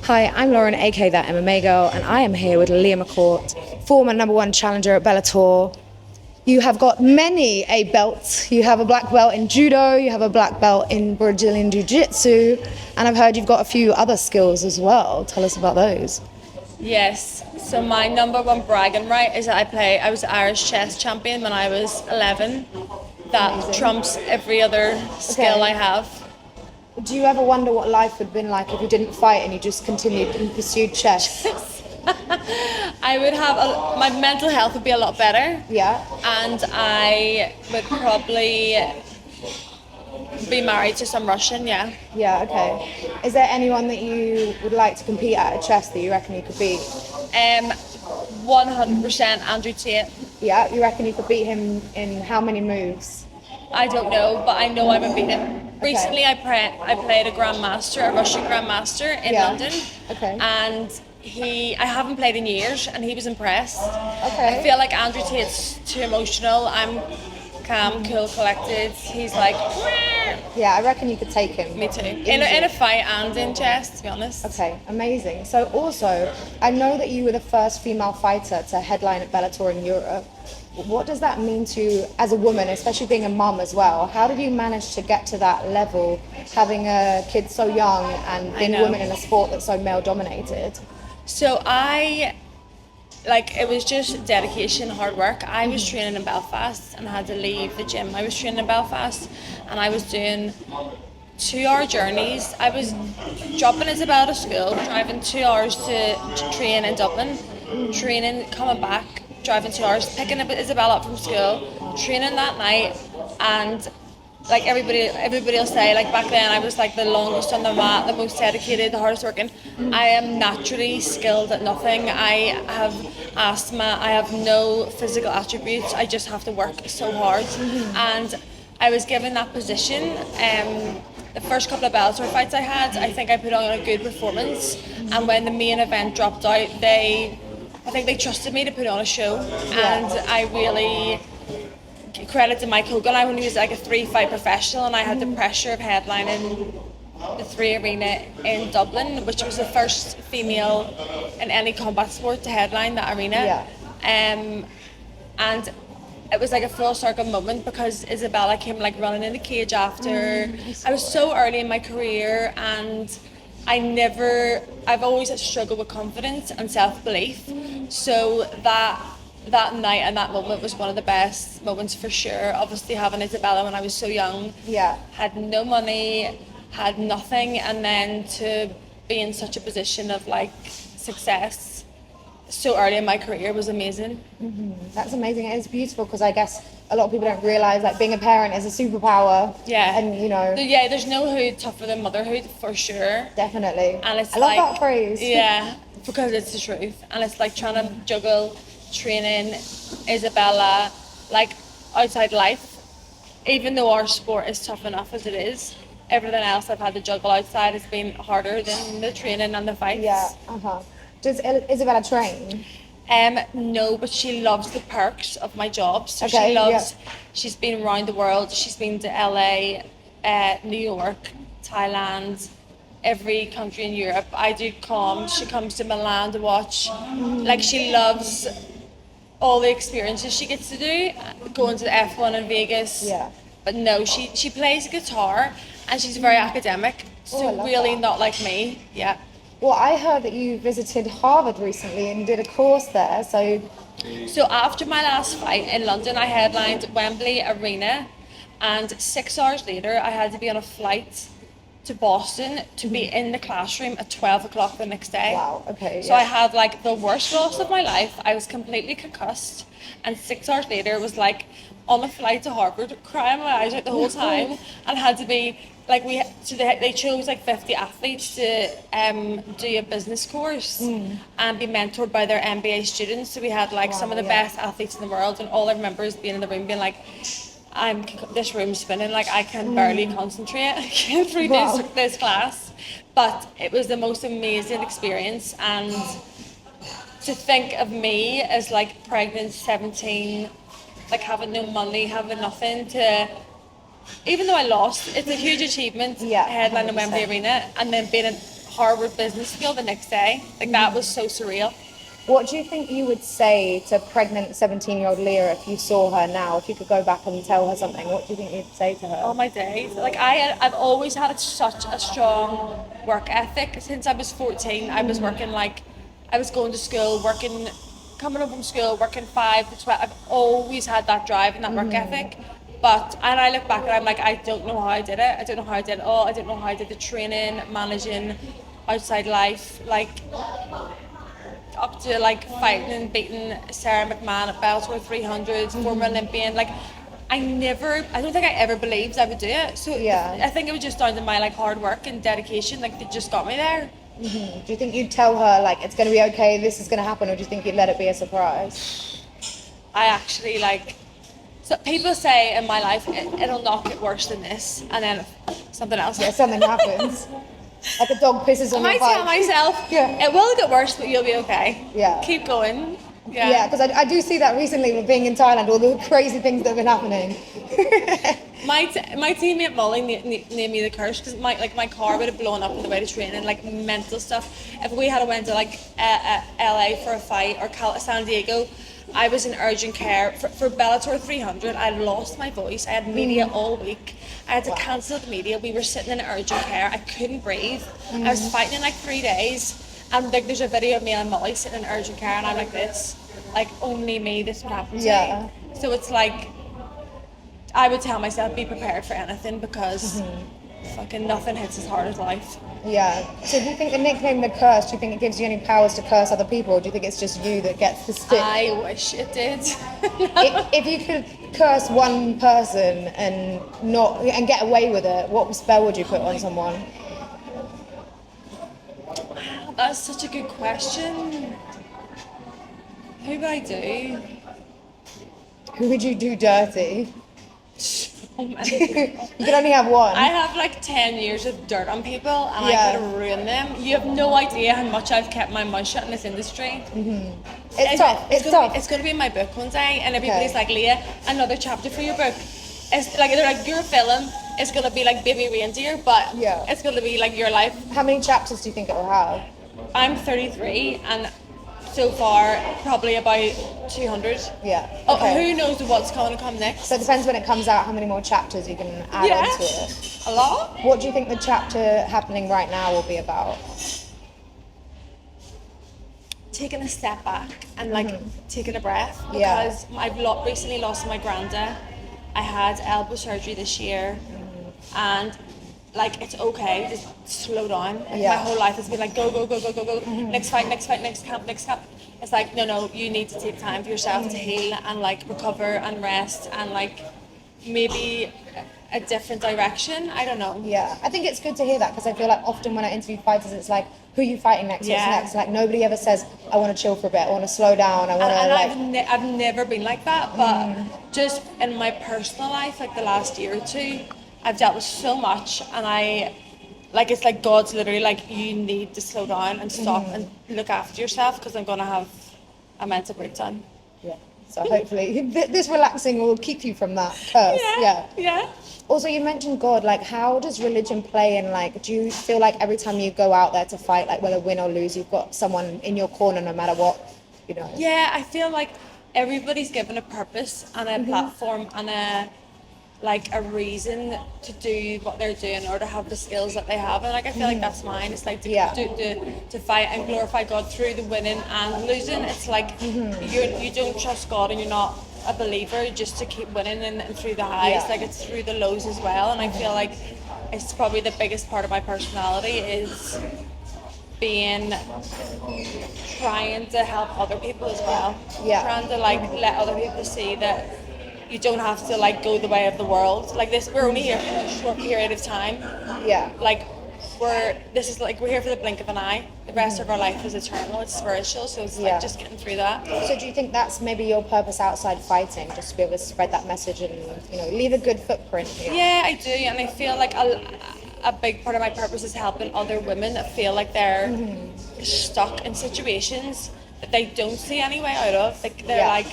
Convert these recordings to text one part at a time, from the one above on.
Hi, I'm Lauren, aka That MMA Girl, and I am here with Leah McCourt, former #1 challenger at Bellator. You have got many a belts. You have a black belt in judo, you have a black belt in Brazilian Jiu-Jitsu, and I've heard you've got a few other skills as well. Tell us about those. Yes, so my #1 bragging right is that I was Irish chess champion when I was 11. That Amazing. trumps every other skill I have. Do you ever wonder what life would have been like if you didn't fight and you just continued and pursued chess? I would have, my mental health would be a lot better. Yeah. And I would probably be married to some Russian, yeah. Yeah, okay. Is there anyone that you would like to compete at chess that you reckon you could beat? 100% Andrew Tate. Yeah, you reckon you could beat him in how many moves? I don't know, but I know I would beat him. Okay. Recently, I played a Russian grandmaster in London. Okay. And I haven't played in years, and he was impressed. Okay. I feel like Andrew Tate's too emotional. I'm calm, cool, collected. He's like, "Meh." Yeah, I reckon you could take him. Me too. Easy. In a fight and in chess, to be honest. Okay, amazing. So also, I know that you were the first female fighter to headline at Bellator in Europe. What does that mean to you as a woman, especially being a mum as well? How did you manage to get to that level, having a kid so young and being a woman in a sport that's so male dominated? So it was just dedication, hard work. I was training in Belfast and had to leave the gym. I was training in Belfast and I was doing 2-hour journeys. I was dropping Isabella to school, driving 2 hours to train in Dublin, training, coming back, driving 2 hours, picking Isabella up from school, training that night, and like everybody will say, like back then I was like the longest on the mat, the most dedicated, the hardest working. I am naturally skilled at nothing. I have asthma, I have no physical attributes, I just have to work so hard. And I was given that position. The first couple of Bellator fights I had, I think I put on a good performance, and when the main event dropped out, I think they trusted me to put on a show, and I really credit to Mike Hogan. I only was like a 3-fight professional, and I had the pressure of headlining the 3 Arena in Dublin, which was the first female in any combat sport to headline that arena. Yeah. And it was like a full circle moment because Isabella came like running in the cage after. I was so early in my career, and I've always struggled with confidence and self-belief. So that night and that moment was one of the best moments for sure. Obviously having Isabella when I was so young, had no money, had nothing, and then to be in such a position of like success so early in my career was amazing. That's amazing. It's beautiful because I guess a lot of people don't realise like being a parent is a superpower. Yeah. And you know. Yeah, there's no hood tougher than motherhood for sure. Definitely. And it's I love that phrase. Yeah, because it's the truth. And it's like trying to juggle training, Isabella, like outside life. Even though our sport is tough enough as it is, everything else I've had to juggle outside has been harder than the training and the fights. Yeah. Does Isabella train? No, but she loves the perks of my job. So she's been around the world. She's been to LA, New York, Thailand, every country in Europe. I do she comes to Milan to watch. Like she loves all the experiences she gets to do, going to the F1 in Vegas. Yeah. But no, she plays guitar and she's very academic. So really not like me. Yeah. Well, I heard that you visited Harvard recently and did a course there, So after my last fight in London, I headlined Wembley Arena, and 6 hours later, I had to be on a flight to Boston to be in the classroom at 12 o'clock the next day. Wow, okay. So I had like the worst loss of my life. I was completely concussed, and 6 hours later was like on a flight to Harvard, crying my eyes out the whole time, and had to be like they chose like 50 athletes to do a business course and be mentored by their MBA students. So we had like some of the best athletes in the world, and all I remember is being in the room being like, this room's spinning, like I can barely concentrate through this class. But it was the most amazing experience, and to think of me as like pregnant, 17, like having no money, having nothing to, even though I lost, it's a huge achievement, headlining Wembley Arena, and then being in Harvard Business School the next day. Like that was so surreal. What do you think you would say to pregnant 17-year-old Leah if you saw her now? If you could go back and tell her something, what do you think you'd say to her? All my days. Like I've always had such a strong work ethic. Since I was 14, I was working like, I was going to school, working, coming home from school, working 5 to 12. I've always had that drive and that work ethic. And I look back and I'm like, I don't know how I did it. I don't know how I did it all. I don't know how I did the training, managing, outside life, like up to like fighting and beating Sarah McMahon at Bellator 300, former Olympian. Like I don't think I ever believed I would do it. So I think it was just down to my like hard work and dedication. Like they just got me there. Do you think you'd tell her like it's going to be okay, this is going to happen, or do you think you'd let it be a surprise? I actually like. So people say in my life it'll not get worse than this, and then something else. Yeah, something happens. Like a dog pisses on your bike. I tell myself, it will get worse, but you'll be okay. Yeah. Keep going. Yeah, because I do see that recently with being in Thailand, all the crazy things that have been happening. My teammate Molly named me the curse because my car would have blown up on the way to training, like mental stuff. If we had went to like LA for a fight or San Diego, I was in urgent care for Bellator 300. I lost my voice. I had media all week. I had to cancel the media. We were sitting in urgent care. I couldn't breathe. I was fighting in like 3 days. And like there's a video of me and Molly sitting in urgent care, and I'm like this, like only me this would happen to me. So it's like I would tell myself be prepared for anything because fucking nothing hits as hard as life. Yeah. So do you think the nickname The Curse, do you think it gives you any powers to curse other people, or do you think it's just you that gets the stick? I wish it did. if you could curse one person and get away with it, what spell would you put on someone? That's such a good question. Who would I do? Who would you do dirty? So many. You can only have one. I have like 10 years of dirt on people and I could ruin them. You have no idea how much I've kept my mouth shut in this industry. It's tough. It's tough. It's going to be in my book one day, and everybody's like, Leah, another chapter for your book. It's like, they're like, your film is going to be like Baby Reindeer, but it's going to be like your life. How many chapters do you think it will have? I'm 33 and so far probably about 200. Yeah. Oh, who knows what's going to come next? So it depends when it comes out how many more chapters you can add onto it. A lot. What do you think the chapter happening right now will be about? Taking a step back and like taking a breath, because I've recently lost my granda. I had elbow surgery this year, and like it's okay, just slow down. Like, my whole life has been like go, next fight, next camp. It's like no, you need to take time for yourself to heal and like recover and rest and like maybe a different direction. I don't know. Yeah, I think it's good to hear that, because I feel like often when I interview fighters, it's like, who are you fighting next? What's next? Like nobody ever says, I want to chill for a bit, I want to slow down, I want to I've never been like that, but just in my personal life, like the last year or two, I've dealt with so much, and it's like God's literally like, you need to slow down and stop and look after yourself, because I'm going to have a mental breakdown. Yeah. So hopefully this relaxing will keep you from that curse. Yeah. Also, you mentioned God. Like, how does religion play in, like, do you feel like every time you go out there to fight, like whether win or lose, you've got someone in your corner no matter what, you know? Yeah, I feel like everybody's given a purpose and a platform and a reason to do what they're doing or to have the skills that they have, and like I feel like that's mine. It's like to fight and glorify God through the winning and losing. It's like you don't trust God and you're not a believer just to keep winning and through the highs. Like it's through the lows as well, and I feel like it's probably the biggest part of my personality is trying to help other people as well. Trying to like let other people see that you don't have to like go the way of the world. Like this, we're only here for a short period of time. Like we're here for the blink of an eye. The rest of our life is eternal. It's spiritual, so it's like just getting through that. So do you think that's maybe your purpose outside fighting, just to be able to spread that message and leave a good footprint here? Yeah, I do, and I feel like a big part of my purpose is helping other women that feel like they're stuck in situations that they don't see any way out of. Like they're like,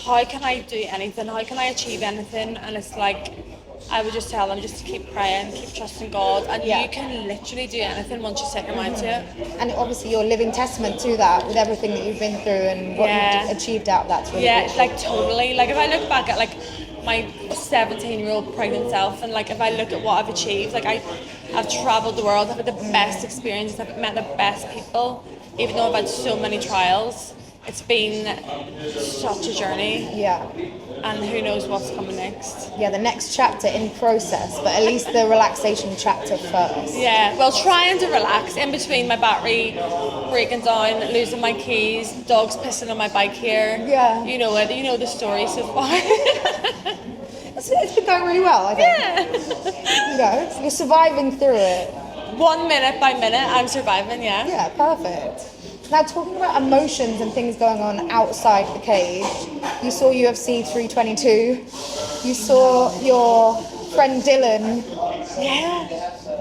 how can I do anything? How can I achieve anything? And it's like, I would just tell them just to keep praying, keep trusting God, and Yeah. you can literally do anything once you set your mind to it. And obviously you're a living testament to that with everything that you've been through and what Yeah. you've achieved out of that's really Yeah, cool. like totally. Like if I look back at like my 17-year-old pregnant self, and like if I look at what I've achieved, like I've traveled the world, I've had the best experiences, I've met the best people, even though I've had so many trials. It's been such a journey, Yeah. and who knows what's coming next. Yeah, the next chapter in process, but at least the relaxation chapter first. Yeah, well, trying to relax in between my battery breaking down, losing my keys, dogs pissing on my bike here. Yeah. You know it. You know the story so far. It's been going really well, I think. Yeah. You know, you're surviving through it. 1 minute by minute, I'm surviving. Yeah. Yeah, perfect. Now, talking about emotions and things going on outside the cage, you saw UFC 322. You saw your friend Dillon. Yeah.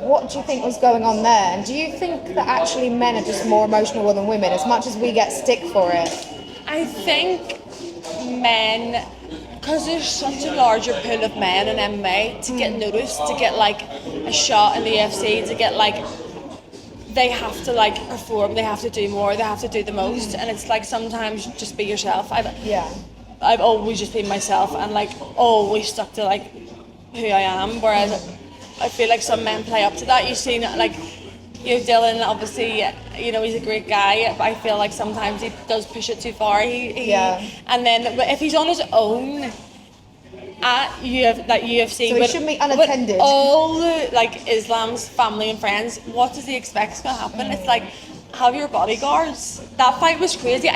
What do you think was going on there? And do you think that actually men are just more emotional than women, as much as we get stick for it? I think men, because there's such a larger pool of men in MMA, to get noticed, to get like a shot in the UFC, to get like, they have to like perform, they have to do more, they have to do the most, and it's like sometimes just be yourself. I've always just been myself and like always stuck to like who I am, whereas I feel like some men play up to that. You see like, you know, Dillon, obviously, you know, he's a great guy, but I feel like sometimes he does push it too far. And then but if he's on his own at UFC, So he shouldn't be unattended. with all the like Islam's family and friends, what does he expect is gonna happen? It's like, have your bodyguards. That fight was crazy.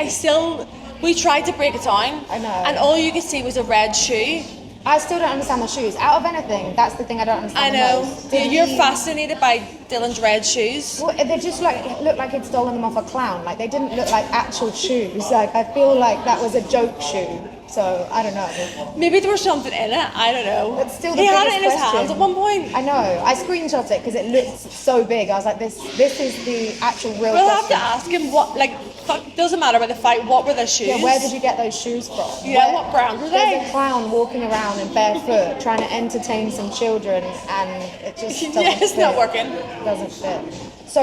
We tried to break it down. I know. And all you could see was a red shoe. I still don't understand the shoes. Out of anything, that's the thing I don't I understand. know. The most. Did You're he- fascinated by Dillon's red shoes. Well, they just looked like he'd stolen them off a clown. Like they didn't look like actual shoes. Like I feel like that was a joke shoe. So I don't know. Maybe there was something in it. I don't know. It's still the he had it biggest in his question. hands at one point. I know. I screenshot it because it looked so big. I was like, this is the actual real We'll have question. to ask him what, like, fuck, doesn't matter about the fight. What were the shoes? Yeah, where did you get those shoes from? Yeah, what brand were There's they? a clown walking around in barefoot trying to entertain some children, and it just doesn't Yeah, it's fit. not working. Doesn't fit. So,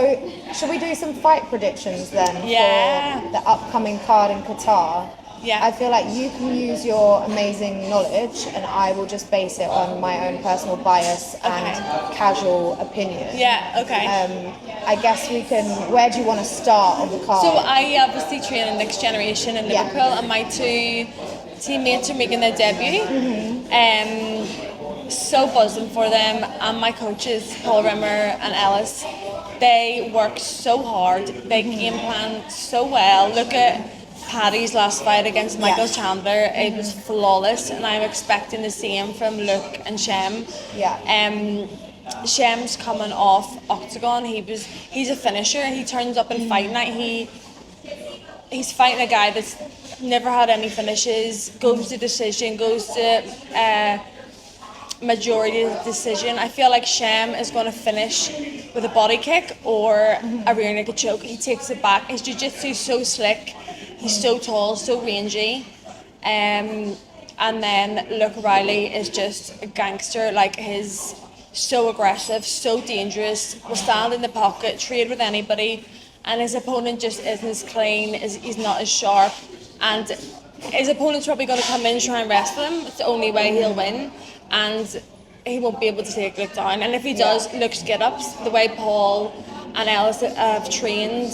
should we do some fight predictions then Yeah. for the upcoming card in Qatar? Yeah. I feel like you can use your amazing knowledge, and I will just base it on my own personal bias and casual opinion. Yeah, okay. I guess we can. Where do you want to start on the card? So I obviously train in Next Generation in Yeah. Liverpool, and my two teammates are making their debut. So buzzing for them, and my coaches Paul Rimmer and Ellis, they work so hard, they game plan so well. Look at Paddy's last fight against Michael Chandler, it was flawless, and I'm expecting the same from Luke and Shem. Yeah. Shem's coming off Octagon. He's a finisher. He turns up in fight night. He's fighting a guy that's never had any finishes. Goes to decision. Goes to majority decision. I feel like Shem is going to finish with a body kick or a rear naked choke. He takes it back. His jiu-jitsu is so slick. He's so tall, so rangy. And then Luke Riley is just a gangster. Like he's so aggressive, so dangerous, will stand in the pocket, trade with anybody, and his opponent just isn't as clean, he's not as sharp, and his opponent's probably going to come in and try and wrestle him. It's the only way he'll win, and he won't be able to take Luke down. And if he does, Luke's get-ups, the way Paul and Ellis have trained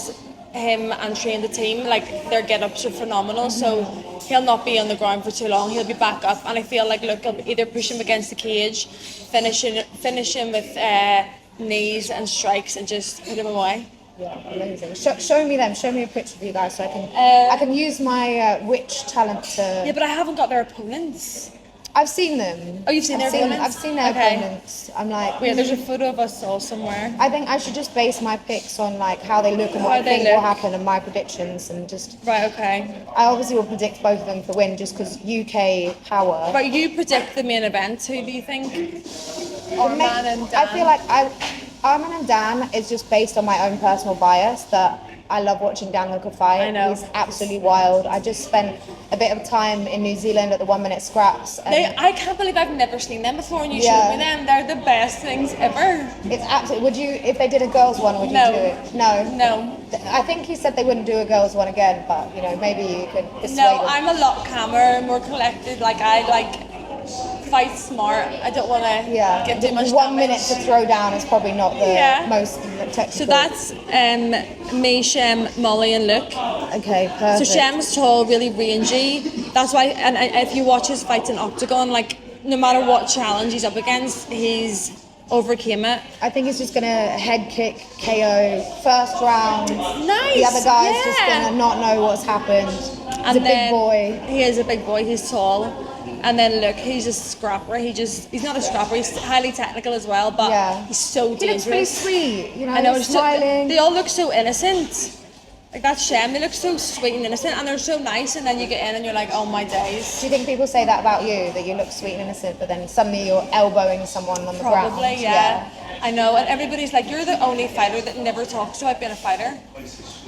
him and trained the team, like their get-ups are phenomenal, so he'll not be on the ground for too long. He'll be back up, and I feel like Luke will either push him against the cage, finish him with knees and strikes, and just put him away. Yeah, amazing. Show me them. Show me a picture of you guys so I can use my witch talent to. Yeah, but I haven't got their opponents. I've seen them. Oh, you've seen their opponents? I've seen their Okay. opponents. I'm like, Wait, there's a photo of us all somewhere. I think I should just base my picks on like how they look and what How I they think will look. happen and my predictions, and just. Right, okay. I obviously will predict both of them for win just because UK power. But you predict the main event. Who do you think? The Arman main- and Dan. I feel like Arman and Dan is just based on my own personal bias that I love watching Dan Hooker fight. I know. He's absolutely wild. I just spent a bit of time in New Zealand at the 1 minute scraps. And I can't believe I've never seen them before, and you Yeah. showed me them. They're the best things ever. it's absolutely. Would you, if they did a girls one, would you No. do it? No. No. I think he said they wouldn't do a girls one again, but you know, maybe you could persuade No, them. I'm a lot calmer, more collected. Like, I fight smart. I don't want to get too much 1 minute damage. to throw down is probably not the most technical. So that's me, Shem, Molly, and Luke. okay. Perfect. So Shem's tall, really rangy. That's why, and if you watch his fights in Octagon, like no matter what challenge he's up against, he's overcame it. I think he's just gonna head kick KO first round. Nice. The other guy's yeah. just gonna not know what's happened. He's And a big then boy. He is a big boy. He's tall. And then look, he's a scrapper. He's not a scrapper. He's highly technical as well, but he's so He looks pretty dangerous. sweet, you know. I know. He's smiling. They all look so innocent. Like that Shem, they look so sweet and innocent, and they're so nice. And then you get in, and you're like, oh my days. Do you think people say that about you, that you look sweet and innocent, but then suddenly you're elbowing someone on the ground? Probably, yeah. I know. And everybody's like, you're the only fighter that never talks about being a fighter.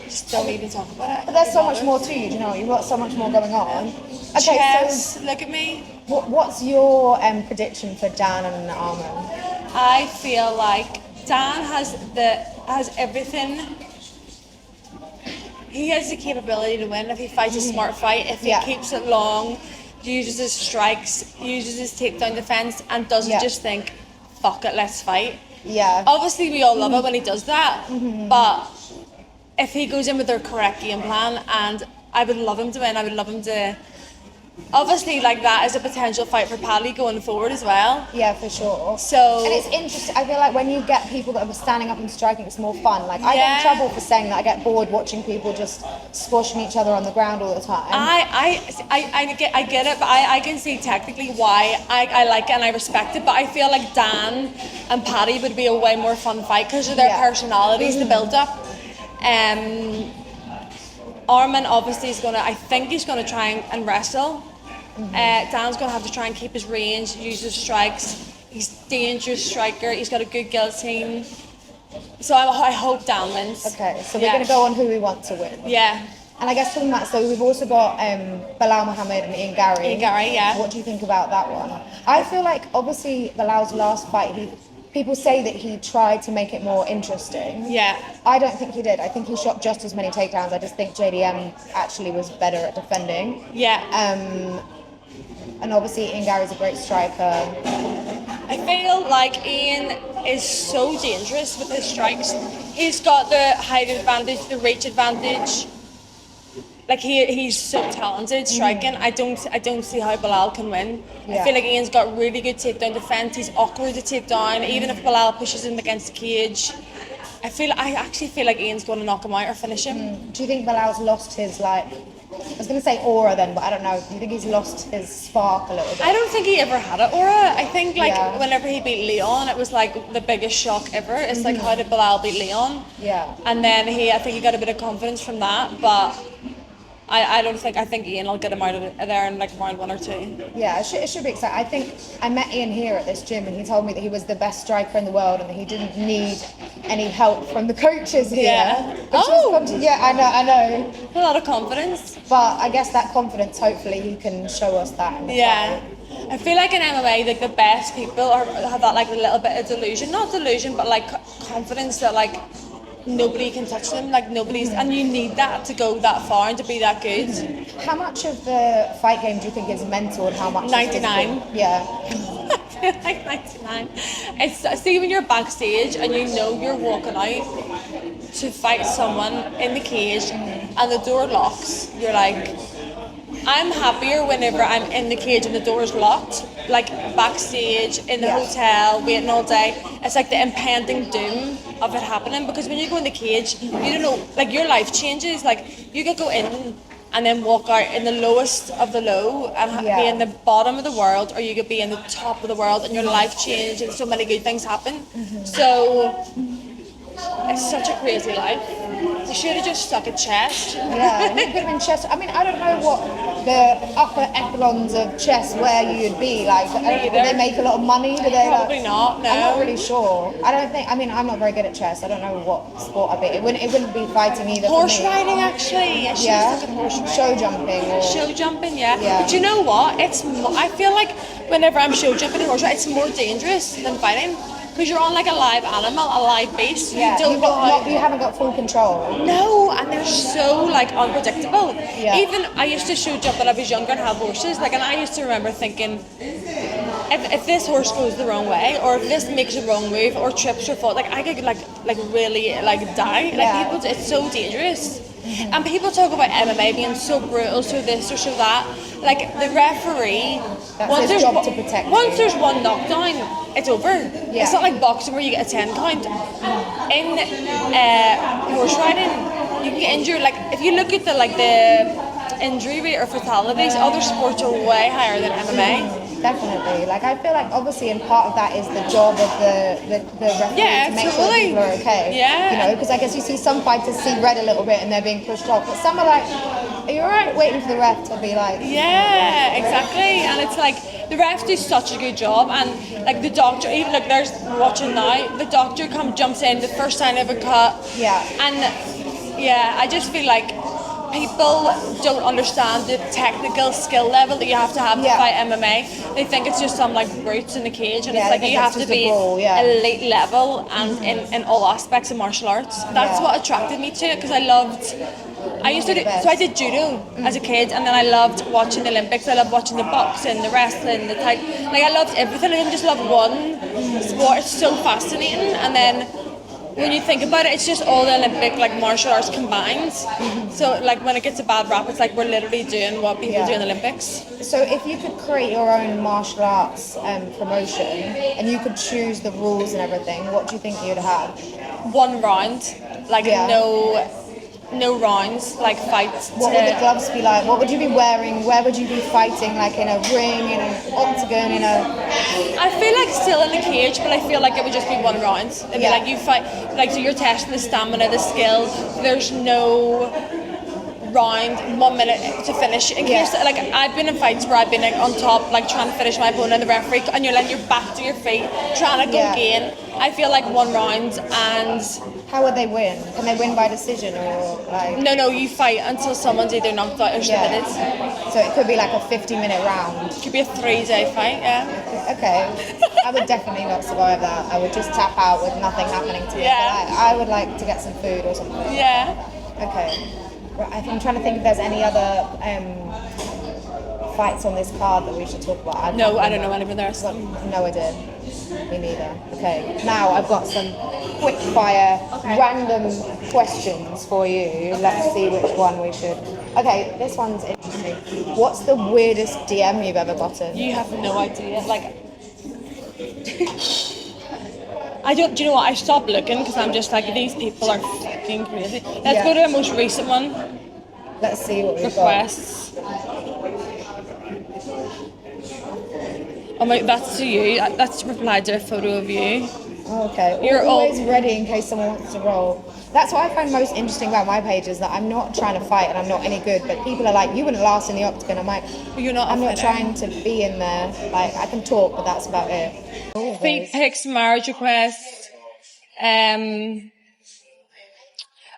Just don't even talk about it. But there's so much more to you, do you know? You've got so much more going on. Okay, Chess, look at me. so what's your prediction for Dan and Armin? I feel like Dan has everything. He has the capability to win if he fights a smart fight, if he keeps it long, uses his strikes, uses his takedown defense, and doesn't just think, fuck it, let's fight. Yeah. Obviously, we all love it when he does that, but if he goes in with the correct game plan, and I would love him to win, I would love him to... Obviously, like that is a potential fight for Paddy going forward as well. Yeah, for sure. So, and it's interesting. I feel like when you get people that are standing up and striking, it's more fun. Like I get in trouble for saying that. I get bored watching people just squashing each other on the ground all the time. I get it, but I can see technically why I like it and I respect it. But I feel like Dan and Paddy would be a way more fun fight because of their personalities, the build up. Armin obviously is gonna. I think he's gonna try and wrestle. Dan's gonna have to try and keep his range, use his strikes. He's a dangerous striker. He's got a good guillotine. So I hope Dan wins. Okay, so we're gonna go on who we want to win. Yeah. And I guess talking about, so we've also got Bilal Muhammad and Ian Gary. Ian Gary, yeah. What do you think about that one? I feel like obviously Bilal's last fight, people say that he tried to make it more interesting. Yeah. I don't think he did. I think he shot just as many takedowns. I just think JDM actually was better at defending. Yeah. And obviously Ian Gary's a great striker. I feel like Ian is so dangerous with his strikes. He's got the height advantage, the reach advantage. Like he's so talented striking. I don't see how Bilal can win. I feel like Ian's got really good takedown defense. He's awkward to take down, even if Bilal pushes him against the cage. I actually feel like Ian's going to knock him out or finish him. Do you think Bilal's lost his I was going to say aura then, but I don't know. Do you think he's lost his spark a little bit? I don't think he ever had it aura. I think whenever he beat Leon, it was like the biggest shock ever. It's like, how did Bilal beat Leon? Yeah. And then I think he got a bit of confidence from that, but I think Ian will get him out of there in like round 1 or 2. Yeah, it should be exciting. I think I met Ian here at this gym and he told me that he was the best striker in the world and that he didn't need any help from the coaches here. Yeah. I know. A lot of confidence. But I guess that confidence, hopefully he can show us that in the fight. I feel like in MMA, like the best people have that like a little bit of delusion, not delusion, but like confidence that like nobody can touch them, like nobody's, and you need that to go that far and to be that good. How much of the fight game do you think is mental and how much 99. is physical? Yeah. I feel like 99. It's see when you're backstage and you know you're walking out to fight someone in the cage and the door locks, you're like, I'm happier whenever I'm in the cage and the door's locked, like backstage, in the hotel, waiting all day. It's like the impending doom of it happening, because when you go in the cage, you don't know, like your life changes. Like you could go in and then walk out in the lowest of the low and be in the bottom of the world, or you could be in the top of the world and your life change and so many good things happen. So it's such a crazy life. They should have just stuck a chest. Yeah, and it could have been chess. I mean, I don't know what the upper echelons of chess where you'd be. Like, I don't, do they make a lot of money? Do they? Probably not. No. I'm not really sure. I don't think. I mean, I'm not very good at chess. I don't know what sport I'd be. It wouldn't be fighting either. Horse for me. riding, actually. Yeah, she was stuck in horse riding. Show jumping. Or... Show jumping, yeah. Yeah. But you know what? I feel like whenever I'm show jumping and horse riding, it's more dangerous than fighting. Because you're on like a live animal, a live beast. Yeah, you don't know you haven't got full control. No, and they're so like unpredictable. Yeah. Even I used to show jump when I was younger and have horses. Like, and I used to remember thinking, if this horse goes the wrong way, or if this makes a wrong move, or trips or falls, like I could like really like die. Like people, it's so dangerous. Mm-hmm. And people talk about MMA being so brutal, so this or so that. Like the referee, that's his job to protect once you. there's one knockdown, it's over. Yeah. It's not like boxing where you get a 10 count. In horse riding, you can get injured. Like if you look at the injury rate or fatalities, other sports are way higher than MMA. Definitely. Like I feel like obviously, and part of that is the job of the referee to make sure that people are okay. Yeah. You know, because I guess you see some fighters see red a little bit and they're being pushed off, but some are like, "Are you alright?" Waiting for the ref to be like. Yeah, exactly. And it's like the refs do such a good job, and like the doctor, even like there's watching now, the doctor jumps in the first sign of a cut. Yeah. And yeah, I just feel like people don't understand the technical skill level that you have to fight MMA. They think it's just some like brutes in the cage, and it's like you have to be elite level and in all aspects of martial arts. That's what attracted me to it, because I used to do, so I did judo as a kid, and then I loved watching the Olympics. I loved watching the boxing, the wrestling, the like I loved everything. I didn't just love one sport. It's so fascinating. And then when you think about it, it's just all the Olympic like martial arts combined. So like when it gets a bad rap, it's like we're literally doing what people do in the Olympics. So if you could create your own martial arts promotion and you could choose the rules and everything, what do you think you'd have? 1 round, like no rounds, like fights. What would the gloves be like? What would you be wearing? Where would you be fighting? Like in a ring, in an octagon, in a... I feel like still in the cage, but I feel like it would just be 1 round. It'd be like you fight, like so you're testing the stamina, the skill. There's no round 1 minute to finish. In case, like I've been in fights where I've been like on top, like trying to finish my opponent, and the referee, and you're like you're back to your feet, trying to go gain. I feel like 1 round. And how would they win? Can they win by decision or like? No, you fight until someone's either knocked out or submitted. So it could be like a 50-minute round. It could be a 3-day fight. Yeah. Okay. I would definitely not survive that. I would just tap out with nothing happening to me. Yeah. I would like to get some food or something. Yeah. Okay. I'm trying to think if there's any other fights on this card that we should talk about. I don't know any of the rest. No idea. Me neither. Okay. Now I've got some quick fire random questions for you. Let's see which one we should. Okay, this one's interesting. What's the weirdest DM you've ever gotten? You have no idea. Like I don't. Do you know what? I stopped looking because I'm just like, these people are fucking crazy. Let's go to the most recent one. Let's see what we've Requests. Oh my, that's to you. That's replied to a photo of you. Oh, okay. You're always ready in case someone wants to roll. That's what I find most interesting about my page, is that I'm not trying to fight and I'm not any good, but people are like, you wouldn't last in the octagon. I'm like, you're not. I'm not trying to be in there. Like, I can talk, but that's about it. Feet pics, marriage requests.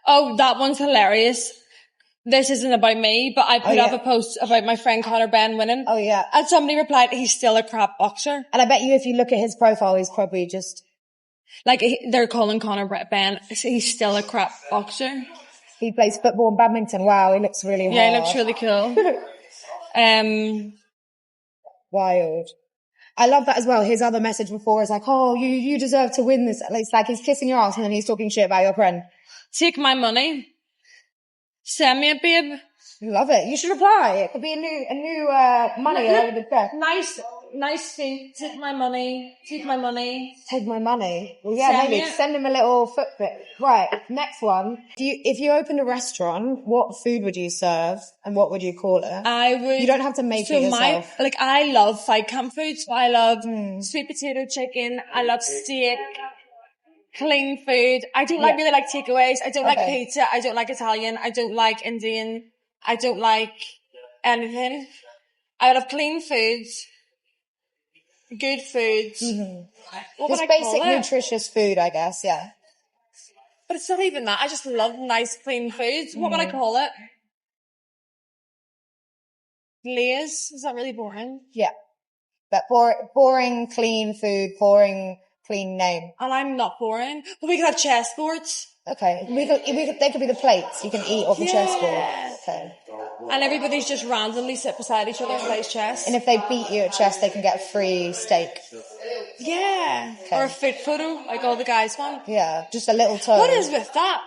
Oh, that one's hilarious. This isn't about me, but I put up a post about my friend Conor Ben winning. Oh yeah. And somebody replied, he's still a crap boxer. And I bet you if you look at his profile, he's probably just... Like, they're calling Conor Ben, he's still a crap boxer. He plays football and badminton. Wow, he looks really hard. Yeah, he looks really cool. Wild. I love that as well. His other message before is like, oh, you deserve to win this. It's like he's kissing your ass and then he's talking shit about your friend. Take my money. Send me a babe. Love it. You should reply. It could be a new money over the death. Nice thing. Take my money. Take my money. Take my money. Well, yeah, maybe send him a little footprint. Right. Next one. If you opened a restaurant, what food would you serve and what would you call it? I would. You don't have to make it yourself. I love fight camp food. So I love sweet potato chicken. I love steak. clean food. I don't really like takeaways. I don't like pizza. I don't like Italian. I don't like Indian. I don't like anything. I love clean foods, good foods. What would Just I call basic it? nutritious food, I guess. Yeah. But it's not even that. I just love nice, clean foods. What would I call it? Lay's? Is that really boring? Yeah. But boring, clean food, boring, clean name. And I'm not boring. But we could have chessboards. Okay. They could be the plates you can eat off the chessboard. Okay. And everybody's just randomly sit beside each other and plays chess. And if they beat you at chess, they can get a free steak. Yeah. Okay. Or a foot photo, like all the guys want. Yeah, just a little toe. What is with that?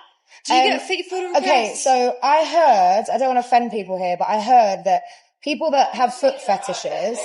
Do you get a feet photo request? Okay, so I heard, I don't want to offend people here, but I heard that people that have foot fetishes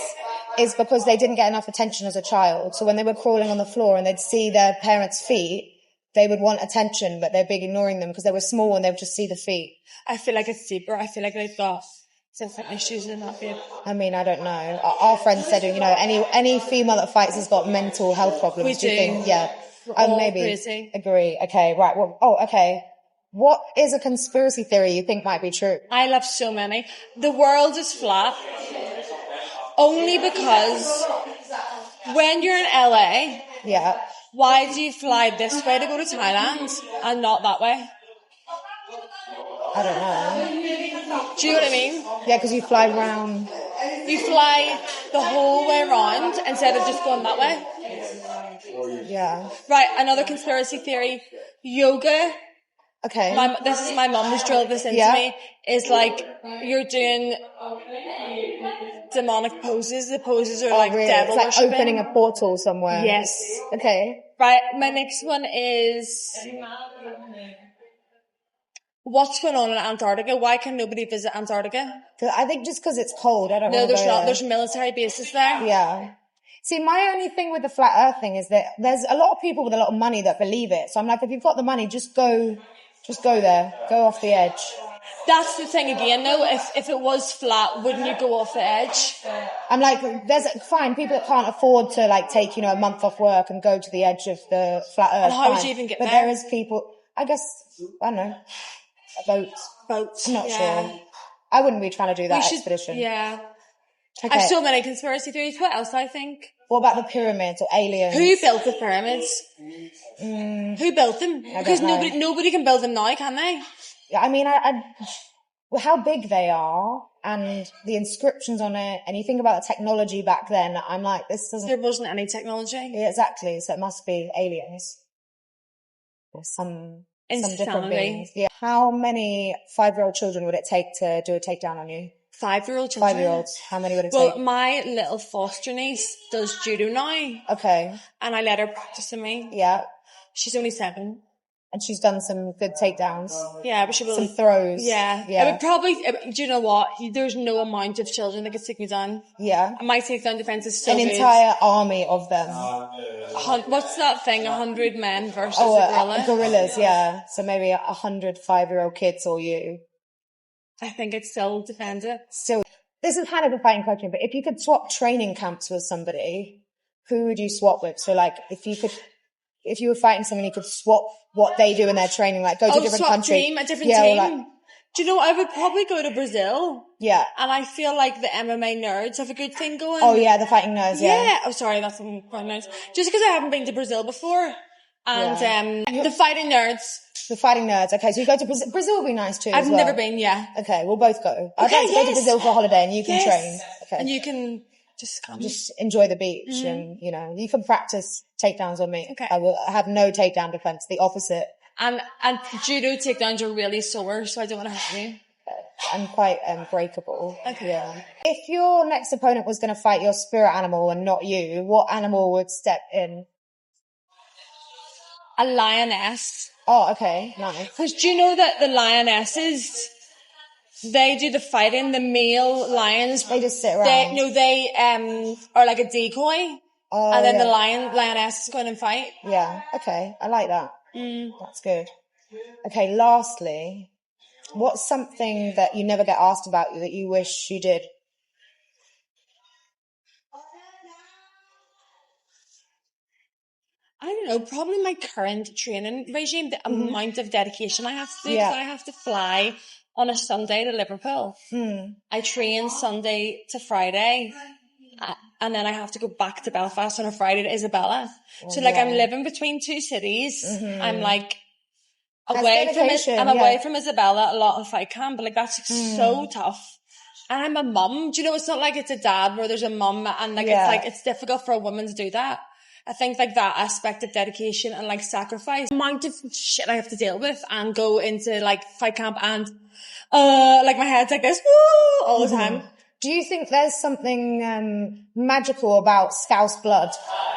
is because they didn't get enough attention as a child. So when they were crawling on the floor and they'd see their parents' feet, they would want attention, but they're big ignoring them because they were small and they would just see the feet. I feel like it's deeper. I feel like they've got some issues in that bit. I mean, I don't know. Our friend said, you know, any female that fights has got mental health problems. We do. You think? Yeah. Maybe crazy. Agree. Okay, right. Well, okay. What is a conspiracy theory you think might be true? I love so many. The world is flat only because when you're in LA, yeah, why do you fly this way to go to Thailand and not that way? I don't know. Do you know what I mean? Yeah, because you fly round. You fly the whole way around instead of just going that way. Yeah. Right, another conspiracy theory. Yoga. Okay. This is my mum who's drilled this into me. Is like you're doing demonic poses. The poses are like really? devil It's like worshipping. Opening a portal somewhere. Yes. Okay. Right, my next one is what's going on in Antarctica? Why can nobody visit Antarctica? I think just because it's cold. I don't know. No, there's not. There's military bases there. Yeah. See, my only thing with the flat earth thing is that there's a lot of people with a lot of money that believe it. So I'm like, if you've got the money, just go there. Go off the edge. That's the thing again, though. If it was flat, wouldn't you go off the edge? I'm like, there's fine people that can't afford to like take, you know, a month off work and go to the edge of the flat earth. And how would you even get there? But there is people, I guess, I don't know, boats. I'm not sure. I wouldn't be trying to do that expedition. Yeah. Okay. I've so many conspiracy theories. What else, I think? What about the pyramids or aliens? Who built the pyramids? Who built them? Because nobody can build them now, can they? Yeah, I mean, well, how big they are and the inscriptions on it, and you think about the technology back then, I'm like, this doesn't... There wasn't any technology. Yeah, exactly, so it must be aliens. Or some different beings. Yeah. How many 5-year-old children would it take to do a takedown on you? 5-year-old children? 5-year-olds. How many would it take? Well, my little foster niece does judo now. Okay. And I let her practice with me. Yeah. She's only 7. And she's done some good takedowns. Yeah, but she will... Some throws. Yeah. I would probably... Do you know what? There's no amount of children that could take me down. Yeah. My takedown defense is so good. An entire army of them. What's that thing? 100 men versus a gorilla? Gorillas, yeah. So maybe 100 5-year-old kids or you. I think it still defends it. Still. This is kind of a fighting question, but if you could swap training camps with somebody, who would you swap with? So like, if you were fighting someone, you could swap what they do in their training, like go to a different country. A different team. Like, do you know, I would probably go to Brazil. Yeah. And I feel like the MMA nerds have a good thing going. Oh yeah, the fighting nerds, yeah. Oh, sorry, that's quite nice. Just because I haven't been to Brazil before. And the fighting nerds. The fighting nerds. Okay, so you go to Brazil. Brazil would be nice too. I've never been, yeah. Okay, we'll both go. I'd like to go to Brazil for a holiday and you can train. Okay. And you can just enjoy the beach and, you know, you can practice takedowns on me. Okay. I have no takedown defense, the opposite. And judo takedowns are really sore, so I don't want to hurt you. I'm quite breakable. Okay. Yeah. If your next opponent was going to fight your spirit animal and not you, what animal would step in? A lioness. Oh, okay. Nice. Because do you know that the lionesses, they do the fighting, the male lions. They just sit around. They are like a decoy. Oh, and then the lioness is going and fight. Yeah. Okay. I like that. That's good. Okay. Lastly, what's something that you never get asked about that you wish you did? I don't know, probably my current training regime, the amount of dedication I have to do, because I have to fly on a Sunday to Liverpool. I train Sunday to Friday, and then I have to go back to Belfast on a Friday to Isabella. So like I'm living between two cities. I'm like away from Isabella a lot if I can, but like that's so tough. And I'm a mum. Do you know, it's not like it's a dad where there's a mum and like it's like it's difficult for a woman to do that. I think like that aspect of dedication and like sacrifice, the amount of shit I have to deal with and go into like fight camp and like my head's like this all the time. Do you think there's something magical about Scouse blood?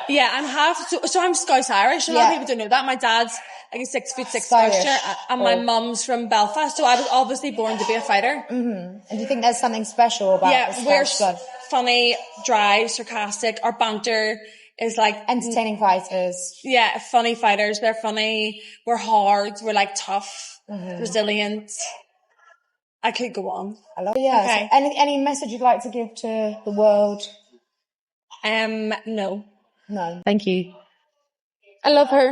Yeah, I'm Scouse Irish. A lot of people don't know that. My dad's like a 6'6" Scouser, and my mum's from Belfast, so I was obviously born to be a fighter. And do you think there's something special about the Scouse blood? Funny, dry, sarcastic. Our banter is like entertaining fighters. Yeah, funny fighters. They're funny. We're hard. We're like tough, resilient. I could go on. I love it. Yeah. Okay. So any message you'd like to give to the world? No. No. Thank you. I love her.